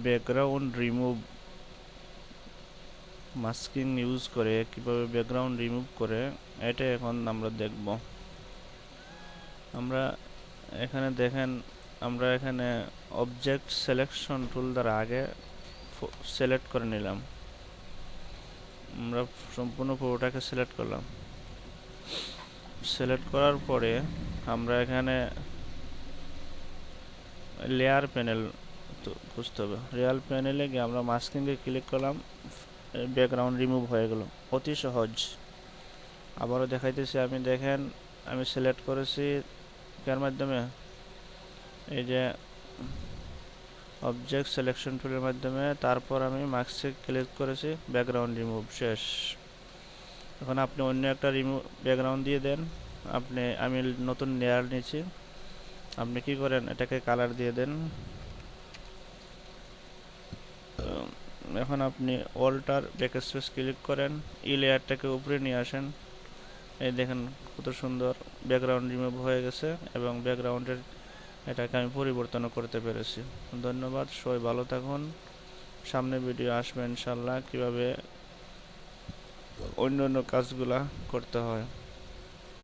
Background remove masking use করে কিভাবে background remove করে এটা এখন আমরা দেখব। আমরা এখানে দেখেন, আমরা এখানে অবজেক্ট সিলেকশন টুল দ্বারা আগে সিলেক্ট করে নিলাম। আমরা সম্পূর্ণ পুরোটাকে সিলেক্ট করলাম। সিলেক্ট করার পরে আমরা এখানে লেয়ার প্যানেল খুঁজতে হবে। লেয়ার প্যানেলে গিয়ে আমরা মাস্কিংয়ে ক্লিক করলাম, ব্যাকগ্রাউন্ড রিমুভ হয়ে গেল। অতি সহজ। আবারও দেখাইতেছি, আমি দেখেন আমি সিলেক্ট করেছি কার মাধ্যমে, এই যে অবজেক্ট সিলেকশন টুলের মাধ্যমে। তারপর আমি মাস্কে ক্লিক করেছি, ব্যাকগ্রাউন্ড রিমুভ শেষ। এখন আপনি অন্য একটা ব্যাকগ্রাউন্ড দিয়ে দেন। আমি নতুন লেয়ার নিয়েছি, আপনি কি করেন এটাকে কালার দিয়ে দেন। এখন আপনি অল্টার ব্যাকস্পেস ক্লিক করেন, এই লেয়ারটাকে উপরে নিয়ে আসেন। এই দেখেন কত সুন্দর ব্যাকগ্রাউন্ড রিমুভ হয়ে গেছে এবং ব্যাকগ্রাউন্ডের এটাকে আমি পরিবর্তন করতে পেরেছি। ধন্যবাদ, সবাই ভালো থাকুন। সামনে ভিডিও আসবে ইনশাল্লাহ কিভাবে অন্য কাজগুলা করতে হয়।